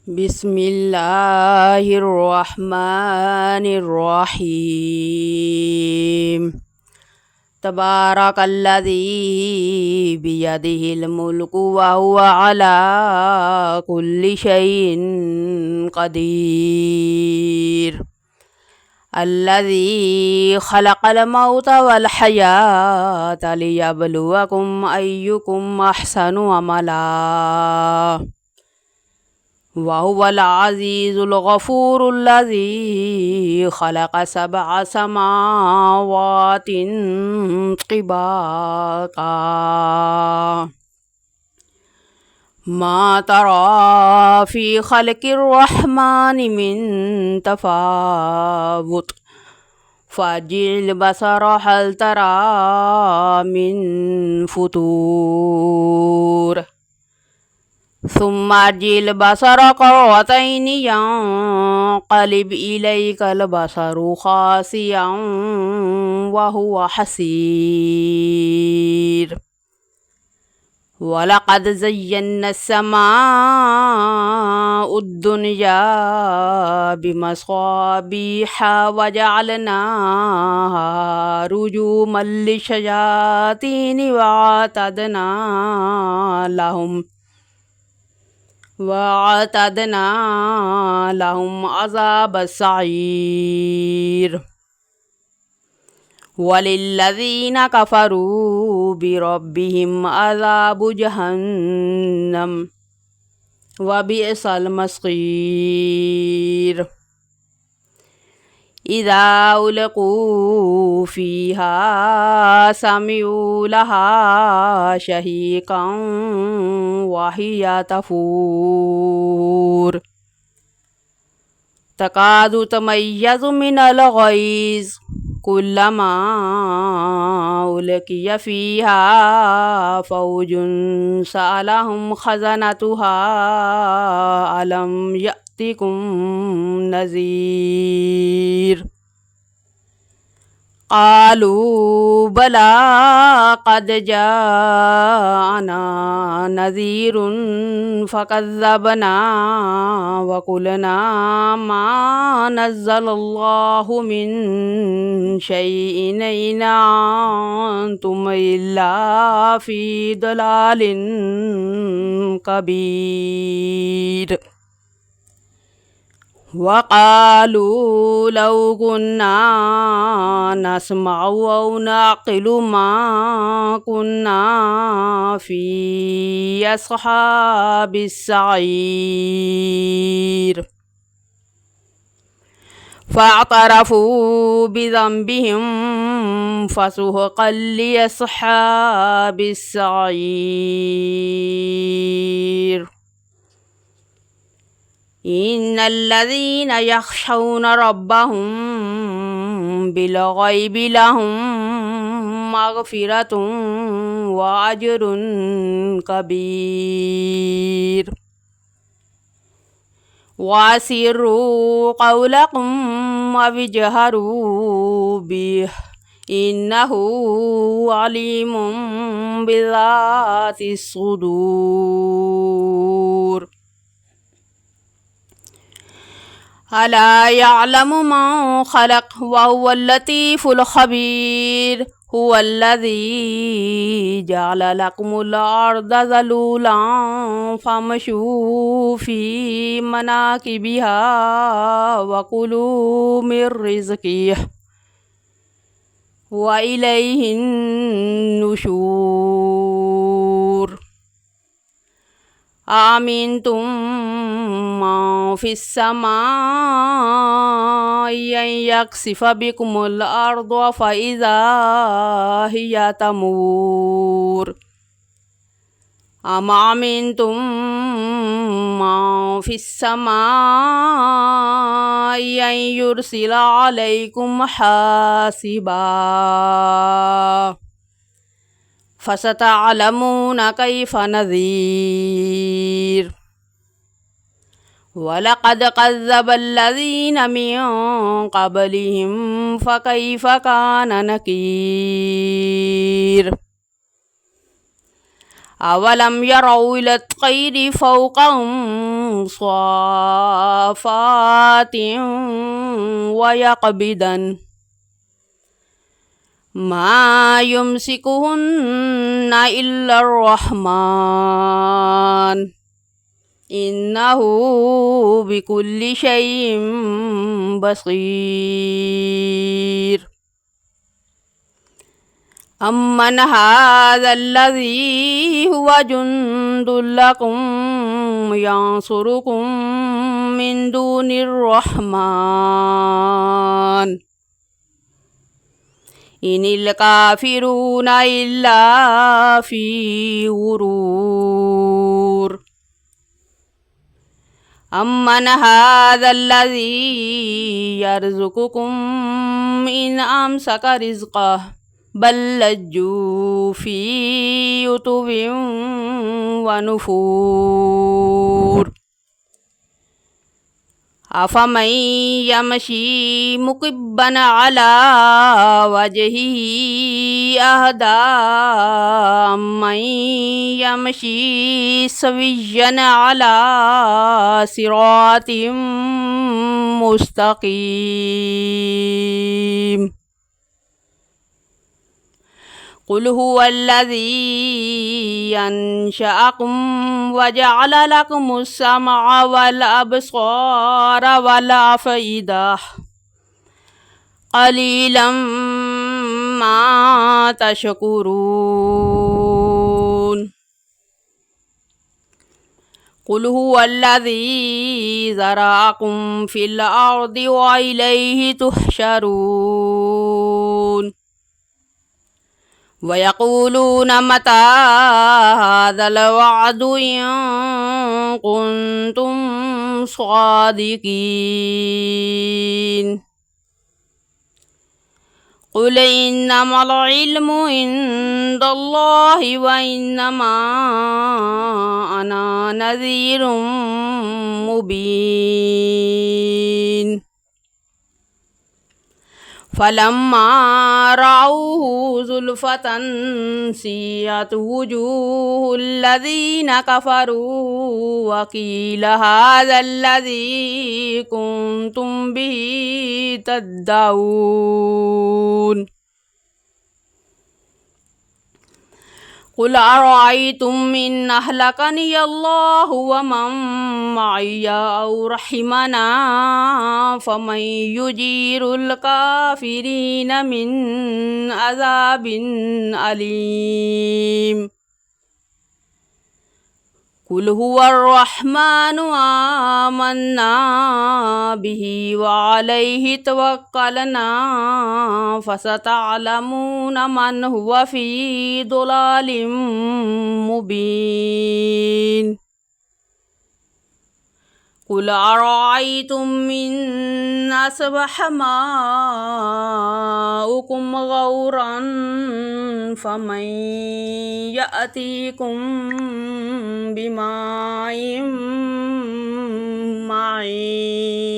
بسم الله الرحمن الرحيم تبارك الذي بيده الملك وهو على كل شيء قدير الذي خلق الموت والحياة ليبلوكم أيكم أحسن عملا وهو العزيز الغفور الذي خلق 7 سماوات طباقا ما ترى في خلق الرحمن من تفاوت فارجع البصر هل ترى من فتور ثم ارجع البصر كرتين ينقلب إليك البصر خاسئا وهو حسير ولقد زينا السماء الدنيا بمصابيح وجعلناها رجوما للشياطين وأعتدنا لهم عذاب السعير وللذين كفروا بربهم عذاب جهنم وبئس المصير إذا ألقوا فيها سمعوا لها شهيقا وهي تفور تكاد تميز من الغيظ كلما ألقي فيها فوج سألهم خزنتها ألم يأتكم نذير قالوا بلى قد جاءنا نذير فكذبنا وقلنا ما نزل الله من شيء إن أنتم إلا في ضلال كبير وقالوا لو كنا نسمع أو نعقل ما كنا في أصحاب السعير فاعترفوا بذنبهم فسحقا لأصحاب السعير إن الذين يخشون ربهم بالغيب لهم مغفرة وأجر كبير وأسروا قولكم واجهروا به إنه عليم بذات الصدور ألا يعلم من خلق وهو اللطيف الخبير هو الذي جعل لكم الأرض ذلولا فامشوا في مناكبها وكلوا من رزقه وإليه النشور أأمنتم من في السماء أن يخسف بكم الأرض فإذا هي تمور أم أمنتم من في السماء أن يرسل عليكم حاسبا فستعلمون كيف نذير ولقد كذب الذين من قبلهم فكيف كان نكير أولم يروا إلى الطير فوقهم صافات ويقبضن ما يمسكهن إلا الرحمن إنه بكل شيء بصير أمن هذا الذي هو جند لكم ينصركم من دون الرحمن إن الكافرون إلا في غرور أمن هذا الذي يرزقكم إن أمسك رزقه بل لجوا في عتو ونفور أفمن يمشي مكبا على وجهه أهدى أمن يمشي سويا على صراط مستقيم قل هو الذي أنشأكم وجعل لكم السمع والأبصار والأفئدة قليلا ما تشكرون قل هو الذي ذرأكم في الأرض وإليه تحشرون ويقولون متى هذا الوعد إن كنتم صادقين قل إنما العلم عند الله وإنما أنا نذير مبين فلما رأوه زلفة سيئت وجوه الذين كفروا وقيل هذا الذي كنتم به تدعون قل أرأيتم إن أهلكني الله ومن معي أو رحمنا فمن يجير الكافرين من عذاب أليم قل هو الرحمن آمنا به وعليه توكلنا فستعلمون من هو في ضلال مبين قل أرأيتم إن أصبح ماؤكم غورا فمن يأتيكم بماء معين